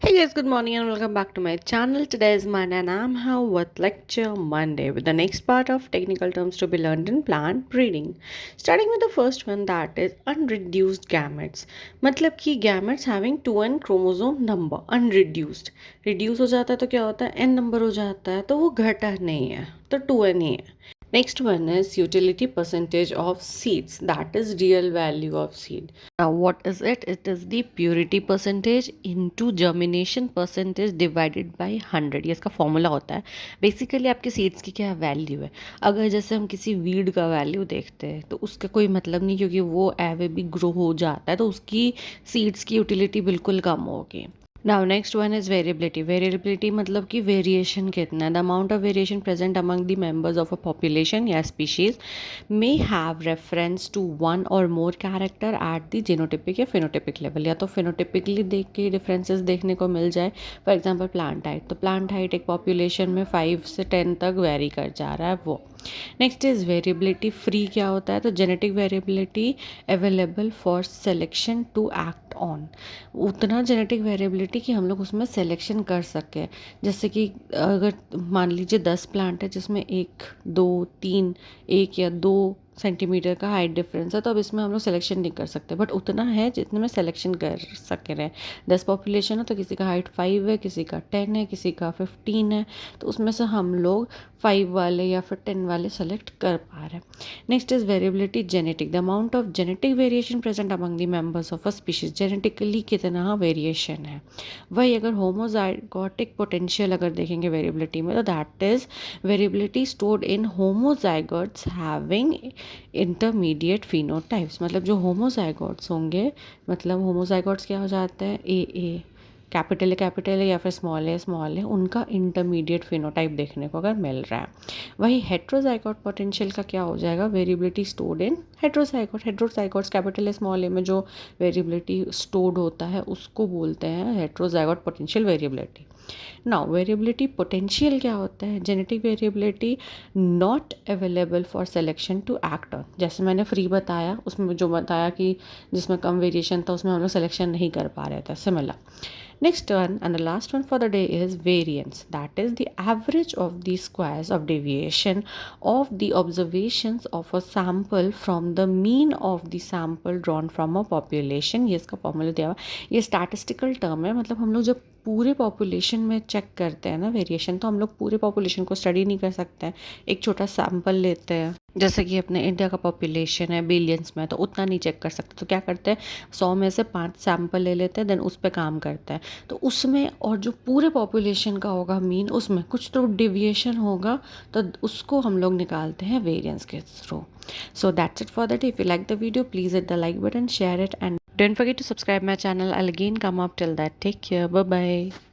Hey guys, good morning and welcome back to my channel. Today is Monday and I'm here with Lecture Monday with the next part of technical terms to be learned in plant breeding. Starting with the first one, that is unreduced gametes. मतलब कि gametes having 2n chromosome number unreduced. Reduce हो जाता है तो क्या होता है n number हो जाता है तो वो घटा नहीं है तो 2n ही है. Next one is utility percentage of seeds, that is real value of seed. Now what is it? It is the purity percentage into germination percentage divided by 100. ये इसका फॉर्मूला होता है. बेसिकली आपके सीड्स की क्या value है. अगर जैसे हम किसी वीड का वैल्यू देखते हैं तो उसका कोई मतलब नहीं, क्योंकि वो एवे भी ग्रो हो जाता है तो उसकी सीड्स की यूटिलिटी बिल्कुल कम होगी. Now next one is variability. Variability मतलब कि वेरिएशन कितना है. The amount of variation present among the members of a population या species may have reference to one और more character at the genotypic या फिनोटिपिक लेवल. या तो phenotypically देख के डिफरेंसेस देखने को मिल जाए. फॉर एग्जांपल प्लांट हाइट, तो प्लांट हाइट एक पॉपुलेशन में 5 से 10 तक वेरी कर जा रहा है वो. Next is variability free. क्या होता है? तो genetic variability available for selection to act on. उतना जेनेटिक वेरिएबिलिटी कि हम लोग उसमें सेलेक्शन कर सकें. जैसे कि अगर मान लीजिए 10 प्लांट है जिसमें 1 2 3 1 या 2 सेंटीमीटर का हाइट डिफरेंस है, तो अब इसमें हम लोग सिलेक्शन नहीं कर सकते, बट उतना है जितने में सिलेक्शन कर सके रहे. 10 पॉपुलेशन है तो किसी का हाइट 5 है, किसी का 10 है, किसी का 15 है, तो उसमें से हम लोग 5 वाले या फिर 10 वाले सेलेक्ट कर पा रहे हैं. Next is variability genetic. The amount of genetic variation present among the members of a species. Genetically कितना वेरिएशन है. वही अगर होमोजाइगोटिक पोटेंशियल अगर देखेंगे वेरिएबिलिटी में, तो that is variability stored in homozygotes having intermediate phenotypes. मतलब जो होमोजाइगोट्स होंगे, मतलब होमोजाइगोट्स क्या हो जाते हैं, ए कैपिटल है या फिर स्मॉल है, उनका इंटरमीडिएट फिनोटाइप देखने को अगर मिल रहा है. वही हेट्रोजाइगोट पोटेंशियल का क्या हो जाएगा, वेरिएबिलिटी स्टोर्ड इन हेट्रोजाइगोट्स कैपिटल है स्मॉल है में जो वेरिएबिलिटी स्टोर्ड होता है उसको बोलते हैं heterozygote potential variability. Now variability potential क्या होता है, genetic variability not available for selection to act on. जैसे मैंने फ्री बताया, उसमें जो बताया कि जिसमें कम वेरिएशन था उसमें हम लोग सेलेक्शन नहीं कर पा रहे थे, similar. Next one and the last one for the day is variance. That is the average of the squares of deviation of the observations of a sample from the mean of the sample drawn from a population. ये इसका formula दिया हुआ. ये statistical term है. मतलब हम लोग जब पूरे पॉपुलेशन में चेक करते हैं ना वेरिएशन, तो हम लोग पूरे पॉपुलेशन को स्टडी नहीं कर सकते हैं, एक छोटा सैम्पल लेते हैं. जैसे कि अपने इंडिया का पॉपुलेशन है बिलियंस में, तो उतना नहीं चेक कर सकते, तो क्या करते हैं 100 में से 5 सैम्पल ले लेते हैं, देन उस पर काम करते हैं. तो उसमें और जो पूरे पॉपुलेशन का होगा मीन, उसमें कुछ तो डिविएशन होगा, तो उसको हम लोग निकालते हैं वेरिएंस के through. So that's it for that. If you like the video please hit the like button, share it, and don't forget to subscribe my channel. I'll again come up. Till that, take care. Bye bye.